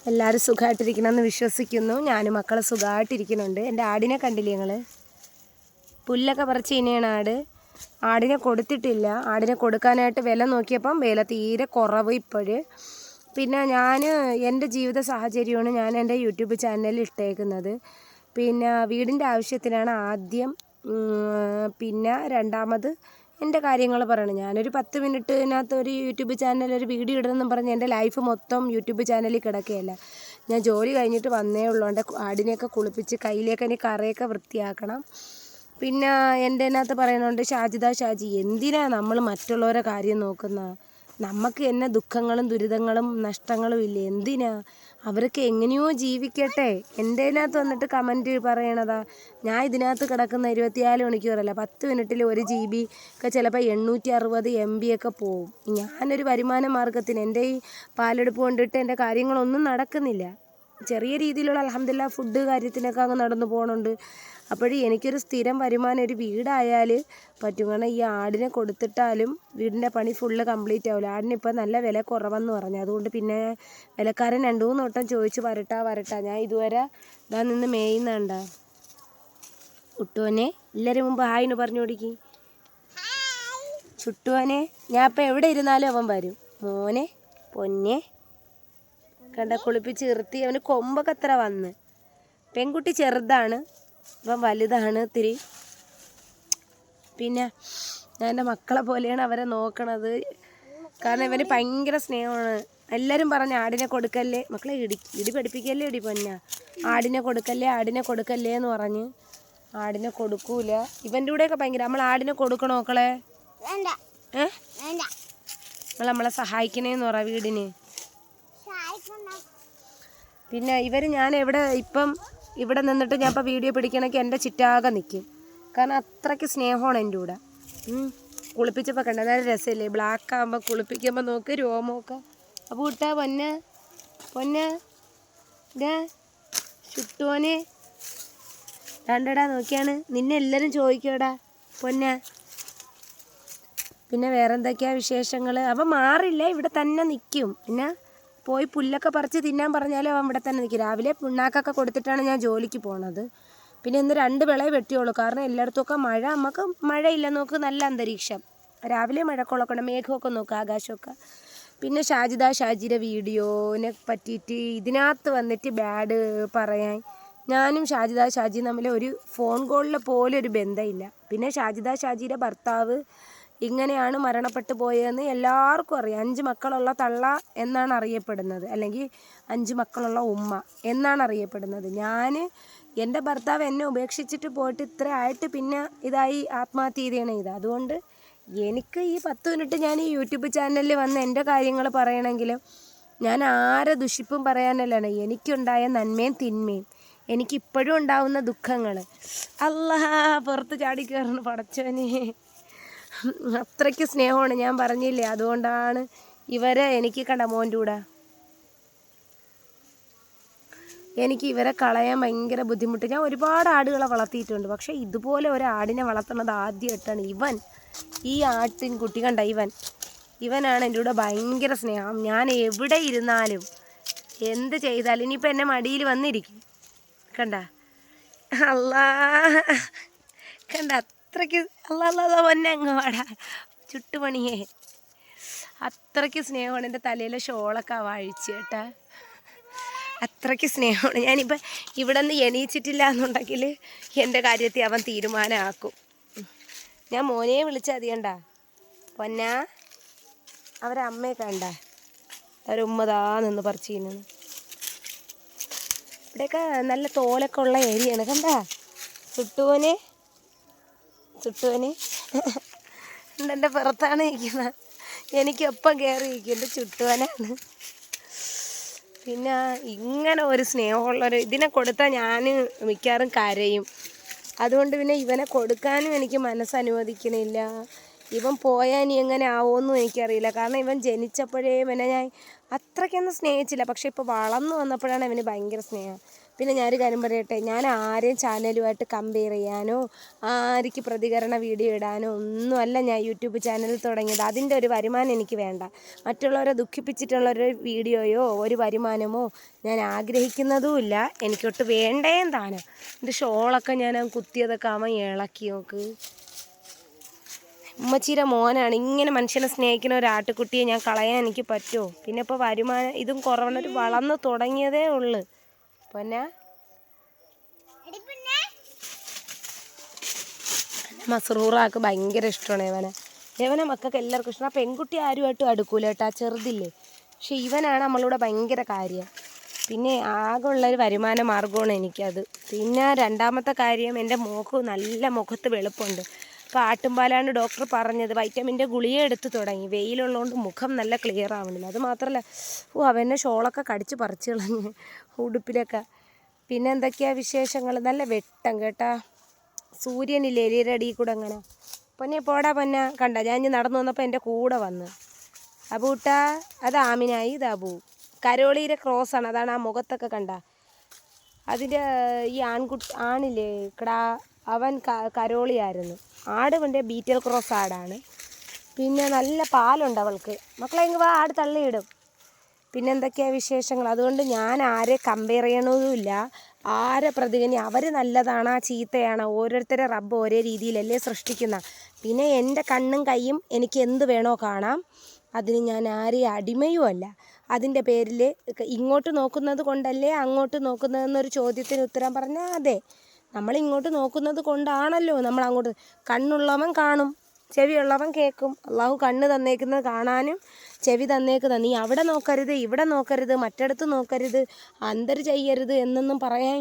എല്ലാവരും സുഖമായിട്ടിരിക്കണമെന്ന് വിശ്വസിക്കുന്നു. ഞാനും മക്കൾ സുഖമായിട്ടിരിക്കുന്നുണ്ട്. എൻ്റെ ആടിനെ കണ്ടില്ലേ നിങ്ങൾ? പുല്ലൊക്കെ പറിച്ച് ഇനിയാണ് ആടിനെ കൊടുത്തിട്ടില്ല. ആടിനെ കൊടുക്കാനായിട്ട് വില നോക്കിയപ്പം വില തീരെ കുറവ് ഇപ്പോഴ്. പിന്നെ എൻ്റെ ജീവിത സാഹചര്യമാണ് ഞാൻ എൻ്റെ യൂട്യൂബ് ചാനലിൽ ഇട്ടേക്കുന്നത്. പിന്നെ വീടിൻ്റെ ആവശ്യത്തിനാണ് ആദ്യം. പിന്നെ രണ്ടാമത് എൻ്റെ കാര്യങ്ങൾ പറയണം. ഞാനൊരു 10 മിനിറ്റിനകത്ത് ഒരു യൂട്യൂബ് ചാനൽ ഒരു വീഡിയോ ഇടണമെന്നും പറഞ്ഞ് എൻ്റെ ലൈഫ് മൊത്തം യൂട്യൂബ് ചാനലിൽ കിടക്കുകയല്ല. ഞാൻ ജോലി കഴിഞ്ഞിട്ട് വന്നേ ഉള്ളൂ. എൻ്റെ ആടിനെയൊക്കെ കുളിപ്പിച്ച് കയ്യിലേക്ക് ഇനി കറയൊക്കെ വൃത്തിയാക്കണം. പിന്നെ എൻ്റെ അതിനകത്ത് പറയുന്നുണ്ട്, ഷാജി എന്തിനാ നമ്മൾ മറ്റുള്ളവരെ കാര്യം നോക്കുന്ന? നമുക്ക് എന്നെ ദുഃഖങ്ങളും ദുരിതങ്ങളും നഷ്ടങ്ങളും ഇല്ലേ? എന്തിനാ? അവരൊക്കെ എങ്ങനെയോ ജീവിക്കട്ടെ. എൻ്റെ അതിനകത്ത് വന്നിട്ട് കമൻറ്റ് പറയണതാ ഞാൻ ഇതിനകത്ത് കിടക്കുന്ന 24 മണിക്കൂറല്ല, 10 മിനിറ്റിൽ 1 GB ഒക്കെ ചിലപ്പോൾ 860 MB ഒക്കെ പോവും. ഞാനൊരു വരുമാന മാർഗ്ഗത്തിന് എൻ്റെ ഈ പാലെടുപ്പ് കൊണ്ടിട്ട് എൻ്റെ കാര്യങ്ങളൊന്നും നടക്കുന്നില്ല. ചെറിയ രീതിയിലുള്ള അൽഹംദുലില്ലാഹ് ഫുഡ് കാര്യത്തിനൊക്കെ അങ്ങ് നടന്നു പോകുന്നുണ്ട്. അപ്പോഴേ എനിക്കൊരു സ്ഥിരം വരുമാനം ഒരു വീടായാൽ പറ്റും. കാരണം ഈ ആടിനെ കൊടുത്തിട്ടാലും വീടിൻ്റെ പണി ഫുള്ള് കംപ്ലീറ്റ് ആവില്ല. ആടിനിപ്പോൾ നല്ല വില കുറവെന്ന് പറഞ്ഞു. അതുകൊണ്ട് പിന്നെ വിലക്കാരൻ 2-3 വട്ടം ചോദിച്ച് വരട്ടാ. ഞാൻ ഇതുവരെ ഇതാ നിന്ന് മേയുന്നുണ്ട. ചുട്ടുവനെ എല്ലാവരും മുമ്പ് ഹായിന്ന് പറഞ്ഞു കൊടുക്കി. ചുട്ടുവനെ ഞാൻ ഇപ്പം എവിടെ ഇരുന്നാലും അവൻ വരും. മോനെ പൊന്നെ കണ്ട കുളിപ്പിച്ച് നിർത്തി. അവന് കൊമ്പൊക്കെ എത്ര വന്ന്. പെൺകുട്ടി ചെറുതാണ്, ഇപ്പം വലുതാണ് ഇത്തിരി. പിന്നെ ഞാൻ എൻ്റെ മക്കളെ പോലെയാണ് അവരെ നോക്കണത്. കാരണം ഇവന് ഭയങ്കര സ്നേഹമാണ്. എല്ലാവരും പറഞ്ഞ് ആടിനെ കൊടുക്കല്ലേ മക്കളെ, ഇടി പഠിപ്പിക്കല്ലേ ഇടി പൊന്ന, ആടിനെ കൊടുക്കല്ലേ എന്ന് പറഞ്ഞ് ആടിനെ കൊടുക്കൂല. ഇവൻ്റെ കൂടെയൊക്കെ ഭയങ്കര നമ്മൾ ആടിനെ കൊടുക്കണോ മക്കളെ? നിങ്ങൾ നമ്മളെ സഹായിക്കണേന്ന് പറ വീടിന്. പിന്നെ ഞാൻ ഇവിടെ നിന്നിട്ട് ഞാൻ ഇപ്പോൾ വീഡിയോ പിടിക്കണമെങ്കിൽ എൻ്റെ ചിറ്റാകെ നിൽക്കും. കാരണം അത്രയ്ക്ക് സ്നേഹമാണ് എൻ്റെ കൂടെ. കുളിപ്പിച്ചപ്പോൾ കണ്ട നല്ല രസമില്ലേ? ബ്ലാക്ക് ആകുമ്പോൾ കുളിപ്പിക്കുമ്പോൾ നോക്ക് രോമമൊക്കെ. അപ്പോൾ ഇട്ടാ പൊന്ന ഇതാ ചുട്ടുവനെ രണ്ടടാ നോക്കിയാണ് നിന്നെ എല്ലാവരും ചോദിക്കോടാ പൊന്ന. പിന്നെ വേറെ എന്തൊക്കെയാ വിശേഷങ്ങൾ? അവൻ മാറില്ല, ഇവിടെ തന്നെ നിൽക്കും. പിന്നെ പോയി പുല്ലൊക്കെ പറിച്ച് തിന്നാൻ പറഞ്ഞാലും അവൻ ഇവിടെ തന്നെ നിൽക്കും. രാവിലെ പിണ്ണാക്കൊക്കെ കൊടുത്തിട്ടാണ് ഞാൻ ജോലിക്ക് പോണത്. പിന്നെ ഇന്ന് 2 വിളയെ വെട്ടിയുള്ളൂ. കാരണം എല്ലായിടത്തുമൊക്കെ മഴ, നമുക്ക് മഴയില്ല. നോക്ക് നല്ല അന്തരീക്ഷം. രാവിലെ മഴക്കോളൊക്കെ ഉണ്ട്, മേഘമൊക്കെ നോക്കുക, ആകാശമൊക്കെ. പിന്നെ ഷാജിയുടെ വീഡിയോനെ പറ്റിയിട്ട് ഇതിനകത്ത് വന്നിട്ട് ബാഡ് പറയാൻ ഞാനും ഷാജിയും തമ്മിൽ ഒരു ഫോൺ കോളിൽ പോലും ഒരു ബന്ധമില്ല. പിന്നെ ഷാജിയുടെ ഭർത്താവ് ഇങ്ങനെയാണ് മരണപ്പെട്ടു പോയതെന്ന് എല്ലാവർക്കും അറിയാം. 5 മക്കളുള്ള തള്ള എന്നാണ് അറിയപ്പെടുന്നത്, അല്ലെങ്കിൽ 5 മക്കളുള്ള ഉമ്മ എന്നാണ് അറിയപ്പെടുന്നത്. എൻ്റെ ഭർത്താവ് എന്നെ ഉപേക്ഷിച്ചിട്ട് പോയിട്ട് ഇത്ര ആയിട്ട് പിന്നെ ഇതായി ആത്മഹത്യ ചെയ്തതാണ് ഇത്. അതുകൊണ്ട് എനിക്ക് ഈ 10 മിനിറ്റ് ഞാൻ ഈ യൂട്യൂബ് ചാനലിൽ വന്ന് എൻ്റെ കാര്യങ്ങൾ പറയണമെങ്കിലും ഞാൻ ആരെ ദുഷിപ്പും പറയാനല്ലാണ്. എനിക്കുണ്ടായ നന്മയും തിന്മയും, എനിക്കിപ്പോഴും ഉണ്ടാവുന്ന ദുഃഖങ്ങൾ അല്ലാഹ് പുറത്ത് ചാടിക്കയറുന്നു പടച്ചവനെ. അത്രയ്ക്ക് സ്നേഹമാണ്, ഞാൻ പറഞ്ഞില്ലേ. അതുകൊണ്ടാണ് ഇവരെ എനിക്ക് കണ്ട മോൻ്റെ കൂടെ എനിക്ക് ഇവരെ കളയാൻ ഭയങ്കര ബുദ്ധിമുട്ട്. ഞാൻ ഒരുപാട് ആടുകളെ വളർത്തിയിട്ടുണ്ട്, പക്ഷേ ഇതുപോലെ ഒരു ആടിനെ വളർത്തുന്നത് ആദ്യമായിട്ടാണ്. ഈ ആട്ടിൻകുട്ടി കണ്ട ഇവനാണ് എൻ്റെ കൂടെ ഭയങ്കര സ്നേഹം. ഞാൻ എവിടെ ഇരുന്നാലും എന്ത് ചെയ്താലും ഇനിയിപ്പോൾ എന്നെ മടിയിൽ വന്നിരിക്കും. കണ്ട അല്ലാ കണ്ട അത്രയ്ക്ക് അല്ലാ പൊന്നെ അങ്ങ് വാടാ ചുട്ടുപണിയേ. അത്രയ്ക്ക് സ്നേഹമാണ്. എൻ്റെ തലയിലെ ഷോളൊക്കെ വാഴിച്ച് കേട്ടാ, അത്രയ്ക്ക് സ്നേഹമാണ്. ഞാനിപ്പോൾ ഇവിടെ നിന്ന് എണീച്ചിട്ടില്ല എന്നുണ്ടെങ്കിൽ എൻ്റെ കാര്യത്തിൽ അവൻ തീരുമാനമാക്കും. ഞാൻ മോനെ വിളിച്ചാൽ മതിയണ്ട പൊന്ന. അവരമ്മയെ കണ്ട അവരുമ്മതാ നിന്ന് പറിച്ച് ചെയ്യുന്നത്. ഇവിടെയൊക്കെ നല്ല തോലൊക്കെ ഉള്ള ഏരിയയാണ്. കണ്ട ചുട്ടുവനെ എൻ്റെ പുറത്താണ് ഇരിക്കുന്നത്. എനിക്കൊപ്പം കയറി ഇരിക്കും. എൻ്റെ ചുട്ടുവനാണ്. പിന്നെ ഇങ്ങനെ ഒരു സ്നേഹമുള്ളൊരു ഇതിനെ കൊടുത്താൽ ഞാൻ മിക്കവാറും കരയും. അതുകൊണ്ട് പിന്നെ ഇവനെ കൊടുക്കാനും എനിക്ക് മനസ്സനുവദിക്കണില്ല. ഇവൻ പോയാൽ ഇനി എങ്ങനെ ആവുമെന്നും എനിക്കറിയില്ല. കാരണം ഇവൻ ജനിച്ചപ്പോഴേ ഇവനെ ഞാൻ അത്രയ്ക്കൊന്നും സ്നേഹിച്ചില്ല. പക്ഷെ ഇപ്പോൾ വളർന്നു വന്നപ്പോഴാണ് ഇവന് ഭയങ്കര സ്നേഹം. പിന്നെ ഞാനൊരു കാര്യം പറയട്ടെ, ഞാൻ ആരെയും ചാനലുമായിട്ട് കമ്പയർ ചെയ്യാനോ ആർക്ക് പ്രതികരണ വീഡിയോ ഇടാനോ ഒന്നുമല്ല ഞാൻ യൂട്യൂബ് ചാനൽ തുടങ്ങിയത്. അതിൻ്റെ ഒരു വരുമാനം എനിക്ക് വേണ്ട. മറ്റുള്ളവരെ ദുഃഖിപ്പിച്ചിട്ടുള്ളൊരു വീഡിയോയോ ഒരു വരുമാനമോ ഞാൻ ആഗ്രഹിക്കുന്നതുമില്ല. എനിക്കൊട്ട് വേണ്ടേം താനും. എൻ്റെ ഷോളൊക്കെ ഞാൻ കുത്തിയതൊക്കെ അവൻ ഇളക്കി നോക്ക്. ഉമ്മച്ചീരെ മോനാണ്. ഇങ്ങനെ മനുഷ്യനെ സ്നേഹിക്കുന്ന ഒരു ആട്ടുകുട്ടിയെ ഞാൻ കളയാൻ എനിക്ക് പറ്റുമോ? പിന്നെ ഇപ്പോൾ വരുമാനം ഇതും കുറവണൊരു വളർന്ന് തുടങ്ങിയതേ ഉള്ളു. പിന്നെ മസ്റൂറാക്ക് ഭയങ്കര ഇഷ്ടമാണ് ഇവനെ മക്കൾക്ക് എല്ലാവർക്കും ഇഷ്ടം. ആ പെൺകുട്ടി ആരുമായിട്ടും അടുക്കൂല കേട്ടോ, ആ ചെറുതില്ലേ. പക്ഷെ ഇവനാണ് നമ്മളിവിടെ ഭയങ്കര കാര്യം. പിന്നെ ആകെ ഉള്ളൊരു വരുമാന മാർഗമാണ് എനിക്കത്. പിന്നെ രണ്ടാമത്തെ കാര്യം, എൻ്റെ നല്ല മുഖത്ത് വെളുപ്പുണ്ട്. അപ്പോൾ ആട്ടുംപാലാണ് ഡോക്ടർ പറഞ്ഞത്. വൈറ്റമിൻ്റെ ഗുളിക എടുത്ത് തുടങ്ങി. വെയിലുള്ളതുകൊണ്ട് മുഖം നല്ല ക്ലിയർ ആവണില്ല. അത് മാത്രമല്ല, അവൻ്റെ ഷോളൊക്കെ കടിച്ച് പറിച്ച് കളഞ്ഞ് ഉടുപ്പിലൊക്കെ. പിന്നെ എന്തൊക്കെയാണ് വിശേഷങ്ങൾ? നല്ല വെട്ടം കേട്ടാ, സൂര്യനില്ലേ എലിയുടെ അടിയിൽ കൂടെ അങ്ങനെ. പൊന്നെ പോടാ പൊന്ന, കണ്ട ഞാൻ ഇനി നടന്നു വന്നപ്പോൾ എൻ്റെ കൂടെ വന്ന്. അബൂട്ടാ, അത് ആമിനായി, ഇത് അബൂ. കരോളിയുടെ ക്രോസാണ്, അതാണ് ആ മുഖത്തൊക്കെ കണ്ട. അതിൻ്റെ ഈ ആണില്ലേ കിടാ, അവൻ കരോളിയായിരുന്നു. ആട് കൊണ്ട് ബീറ്റൽ ക്രോസ് ആടാണ്. പിന്നെ നല്ല പാലുണ്ട് അവൾക്ക്. മക്കളെ ഇങ്ങ് വാ, ആട് തള്ളിയിടും. പിന്നെ എന്തൊക്കെയാണ് വിശേഷങ്ങൾ? അതുകൊണ്ട് ഞാൻ ആരെ കമ്പയർ ചെയ്യണതുമില്ല, ആരെ പ്രതികരണി. അവർ നല്ലതാണോ ചീത്തയാണോ ഓരോരുത്തരെ റബ്ബ് ഒരേ രീതിയിലല്ലേ സൃഷ്ടിക്കുന്ന. പിന്നെ എൻ്റെ കണ്ണും കൈയും എനിക്ക് എന്ത് വേണോ കാണാം. അതിന് ഞാൻ ആരെയും അടിമയുമല്ല. അതിൻ്റെ പേരിൽ ഇങ്ങോട്ട് നോക്കുന്നത് കൊണ്ടല്ലേ അങ്ങോട്ട് നോക്കുന്നതെന്നൊരു ചോദ്യത്തിന് ഉത്തരം പറഞ്ഞാൽ അതെ, നമ്മൾ ഇങ്ങോട്ട് നോക്കുന്നത് കൊണ്ടാണല്ലോ നമ്മൾ അങ്ങോട്ട്. കണ്ണുള്ളവൻ കാണും, ചെവിയുള്ളവൻ കേൾക്കും. അള്ളാഹു കണ്ണ് തന്നേക്കുന്നത് കാണാനും ചെവി തന്നേക്കുന്നത്. നീ അവിടെ നോക്കരുത്, ഇവിടെ നോക്കരുത്, മറ്റിടത്ത് നോക്കരുത്, അന്തര് ചെയ്യരുത് എന്നൊന്നും പറയാൻ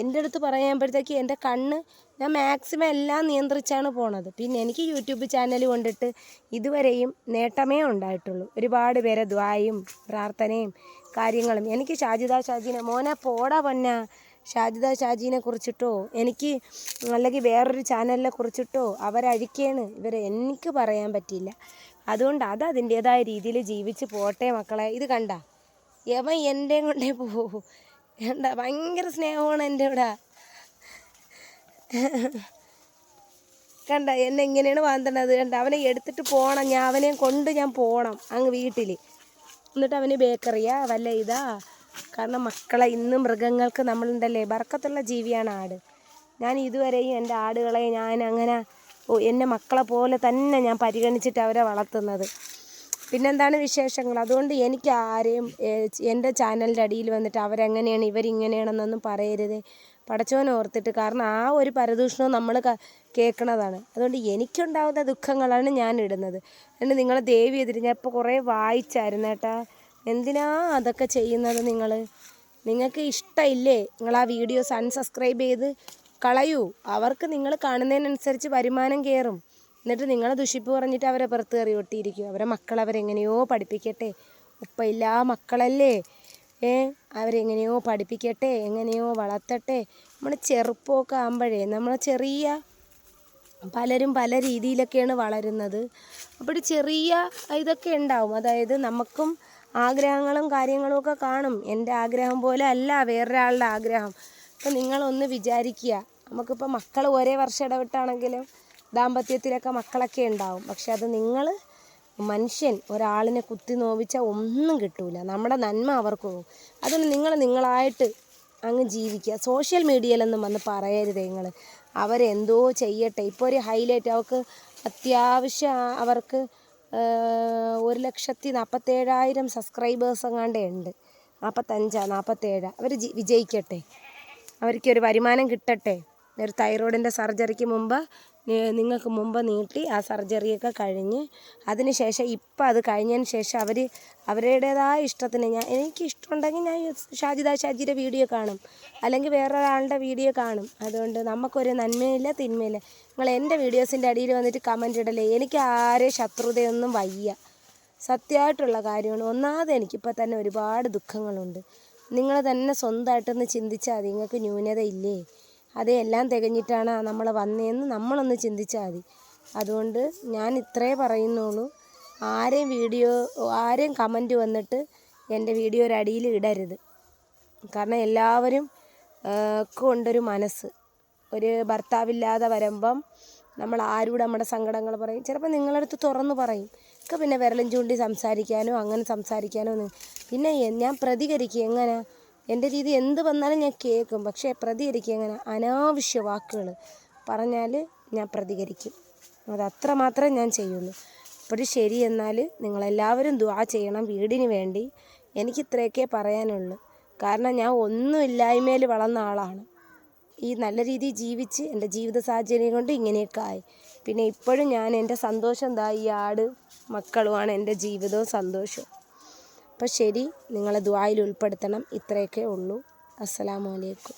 എൻ്റെ അടുത്ത് പറയുമ്പോഴത്തേക്ക് എൻ്റെ കണ്ണ് ഞാൻ മാക്സിമം എല്ലാം നിയന്ത്രിച്ചാണ് പോണത്. പിന്നെ എനിക്ക് യൂട്യൂബ് ചാനൽ കൊണ്ടിട്ട് ഇതുവരെയും നേട്ടമേ ഉണ്ടായിട്ടുള്ളൂ. ഒരുപാട് പേരെ ദ്വായും പ്രാർത്ഥനയും കാര്യങ്ങളും. എനിക്ക് ഷാജിനെ മോനെ പോടാ പൊന്ന, ഷാജിനെ കുറിച്ചിട്ടോ എനിക്ക് അല്ലെങ്കിൽ വേറൊരു ചാനലിനെ കുറിച്ചിട്ടോ അവരഴിക്കാണ് എനിക്ക് പറയാൻ പറ്റില്ല. അതുകൊണ്ട് അത് അതിൻ്റേതായ രീതിയിൽ ജീവിച്ച് പോട്ടെ മക്കളെ. ഇത് കണ്ട, യവൻ എൻ്റെ കൊണ്ടേ പോവും. കണ്ട, ഭയങ്കര സ്നേഹമാണ് എൻ്റെ ഇവിടെ. കണ്ട എന്നെ ഇങ്ങനെയാണ് വാന്തണത്. കണ്ട, അവനെ എടുത്തിട്ട് പോകണം, അവനെ കൊണ്ട് ഞാൻ പോകണം അങ്ങ് വീട്ടിൽ. എന്നിട്ട് അവന് ബേക്കറിയാ വല്ല ഇതാ. കാരണം മക്കളെ, ഇന്ന് മൃഗങ്ങൾക്ക് നമ്മളുണ്ടല്ലേ ബർക്കത്തുള്ള ജീവിയാണ് ആട്. ഞാൻ ഇതുവരെയും എൻ്റെ ആടുകളെ ഞാൻ അങ്ങനെ എന്നെ മക്കളെ പോലെ തന്നെ ഞാൻ പരിഗണിച്ചിട്ട് അവരെ വളർത്തുന്നത്. പിന്നെന്താണ് വിശേഷങ്ങൾ? അതുകൊണ്ട് എനിക്ക് ആരെയും എൻ്റെ ചാനലിൻ്റെ അടിയിൽ വന്നിട്ട് അവരെങ്ങനെയാണ് ഇവരിങ്ങനെയാണെന്നൊന്നും പറയരുത്, പടച്ചോനെ ഓർത്തിട്ട്. കാരണം ആ ഒരു പരദൂഷണവും നമ്മൾ കേൾക്കണതാണ്. അതുകൊണ്ട് എനിക്കുണ്ടാവുന്ന ദുഃഖങ്ങളാണ് ഞാൻ ഇടുന്നത്. അതുകൊണ്ട് നിങ്ങളെ ദേവി എതിര് ഞാൻ ഇപ്പോൾ കുറേ വായിച്ചായിരുന്നു കേട്ടാ. എന്തിനാ അതൊക്കെ ചെയ്യുന്നത്? നിങ്ങൾക്ക് ഇഷ്ടമില്ലേ? നിങ്ങൾ ആ വീഡിയോസ് അൺസബ്സ്ക്രൈബ് ചെയ്ത് കളയൂ. അവർക്ക് നിങ്ങൾ കാണുന്നതിനനുസരിച്ച് വരുമാനം കയറും. എന്നിട്ട് നിങ്ങളെ ദുഷിപ്പ് പറഞ്ഞിട്ട് അവരെ പുറത്ത് കയറി ഒട്ടിയിരിക്കും. അവരെ മക്കളവരെങ്ങനെയോ പഠിപ്പിക്കട്ടെ. ഉപ്പയില്ല മക്കളല്ലേ, അവരെങ്ങനെയോ പഠിപ്പിക്കട്ടെ, എങ്ങനെയോ വളർത്തട്ടെ. നമ്മൾ ചെറുപ്പമൊക്കെ ആകുമ്പോഴേ നമ്മൾ ചെറിയ പലരും പല രീതിയിലൊക്കെയാണ് വളരുന്നത്. അപ്പോൾ ചെറിയ ഇതൊക്കെ ഉണ്ടാവും. അതായത് നമുക്കും ആഗ്രഹങ്ങളും കാര്യങ്ങളും ഒക്കെ കാണും. എൻ്റെ ആഗ്രഹം പോലെ അല്ല വേറൊരാളുടെ ആഗ്രഹം. അപ്പോൾ നിങ്ങളൊന്ന് വിചാരിക്കുക, നമുക്കിപ്പോൾ മക്കൾ ഒരേ വർഷം ഇടവിട്ടാണെങ്കിലും ദാമ്പത്യത്തിലൊക്കെ മക്കളൊക്കെ ഉണ്ടാവും. പക്ഷെ അത് മനുഷ്യൻ ഒരാളിനെ കുത്തി നോവിച്ചാൽ ഒന്നും കിട്ടൂല. നമ്മുടെ നന്മ അവർക്ക് പോകും. അതുകൊണ്ട് നിങ്ങളായിട്ട് അങ്ങ് ജീവിക്കുക. സോഷ്യൽ മീഡിയയിലൊന്നും വന്ന് പറയരുത് നിങ്ങൾ. അവരെന്തോ ചെയ്യട്ടെ. ഇപ്പോൾ ഒരു ഹൈലൈറ്റ് അവർക്ക് അത്യാവശ്യം അവർക്ക് 1,47,000 സബ്സ്ക്രൈബേഴ്സ് എങ്ങാണ്ടേ ഉണ്ട്. 45-47. അവർ വിജയിക്കട്ടെ, അവർക്കൊരു വരുമാനം കിട്ടട്ടെ. ഒരു തൈറോയിഡിൻ്റെ സർജറിക്ക് മുമ്പ് നിങ്ങൾക്ക് മുമ്പ് നീട്ടി ആ സർജറിയൊക്കെ കഴിഞ്ഞ് അതിന് ശേഷം ഇപ്പം അത് കഴിഞ്ഞതിന് ശേഷം അവരുടേതായ ഇഷ്ടത്തിന് എനിക്ക് ഇഷ്ടമുണ്ടെങ്കിൽ ഞാൻ ഷാജിയുടെ വീഡിയോ കാണും, അല്ലെങ്കിൽ വേറൊരാളുടെ വീഡിയോ കാണും. അതുകൊണ്ട് നമുക്കൊരു നന്മയില്ല തിന്മയില്ല. നിങ്ങൾ എൻ്റെ വീഡിയോസിൻ്റെ അടിയിൽ വന്നിട്ട് കമൻ്റ് ഇടല്ലേ. എനിക്ക് ആരെയും ശത്രുതയൊന്നും വയ്യ, സത്യമായിട്ടുള്ള കാര്യമാണ്. ഒന്നാമത് എനിക്കിപ്പോൾ തന്നെ ഒരുപാട് ദുഃഖങ്ങളുണ്ട്. നിങ്ങൾ തന്നെ സ്വന്തമായിട്ടൊന്ന് ചിന്തിച്ചാൽ മതി. നിങ്ങൾക്ക് ന്യൂനതയില്ലേ? അതെല്ലാം തികഞ്ഞിട്ടാണ് നമ്മൾ വന്നതെന്ന് നമ്മളൊന്ന് ചിന്തിച്ചാൽ മതി. അതുകൊണ്ട് ഞാൻ ഇത്രേ പറയുന്നുള്ളൂ. ആരെയും കമൻറ്റ് വന്നിട്ട് എൻ്റെ വീഡിയോയുടെ അടിയിൽ ഇടരുത്. കാരണം എല്ലാവരും ഒക്കെ ഉണ്ടൊരു മനസ്സ്. ഒരു ഭർത്താവില്ലാതെ വരുമ്പം നമ്മൾ ആരോട് നമ്മുടെ സങ്കടങ്ങൾ പറയും, ചിലപ്പോൾ നിങ്ങളടുത്ത് തുറന്നു പറയും. ഒക്കെ പിന്നെ വിരലും ചൂണ്ടി സംസാരിക്കാനോ അങ്ങനെ സംസാരിക്കാനോ പിന്നെ ഞാൻ പ്രതികരിക്കും. എങ്ങനെ എൻ്റെ രീതി എന്ത് വന്നാലും ഞാൻ കേൾക്കും, പക്ഷേ പ്രതികരിക്കും എങ്ങനെ അനാവശ്യ വാക്കുകൾ പറഞ്ഞാൽ ഞാൻ പ്രതികരിക്കും. അത് അത്രമാത്രം ഞാൻ ചെയ്യുള്ളൂ. അപ്പോൾ ശരി, എന്നാൽ നിങ്ങളെല്ലാവരും ദുആ ചെയ്യണം വീടിന് വേണ്ടി. എനിക്കിത്രയൊക്കെ പറയാനുള്ളൂ. കാരണം ഞാൻ ഒന്നുമില്ലായ്മയിൽ വളർന്ന ആളാണ്. ഈ നല്ല രീതിയിൽ ജീവിച്ച് എൻ്റെ ജീവിത സാഹചര്യം കൊണ്ട് ഇങ്ങനെയൊക്കെ ആയി. പിന്നെ ഇപ്പോഴും ഞാൻ എൻ്റെ സന്തോഷം ഈ ആട് മക്കളുമാണ് എൻ്റെ ജീവിതവും സന്തോഷവും. അപ്പോൾ ശരി, നിങ്ങളെ ദുആയിൽ ഉൾപ്പെടുത്തണം. ഇത്രയൊക്കെ ഉള്ളൂ. അസ്സലാമു അലൈക്കും.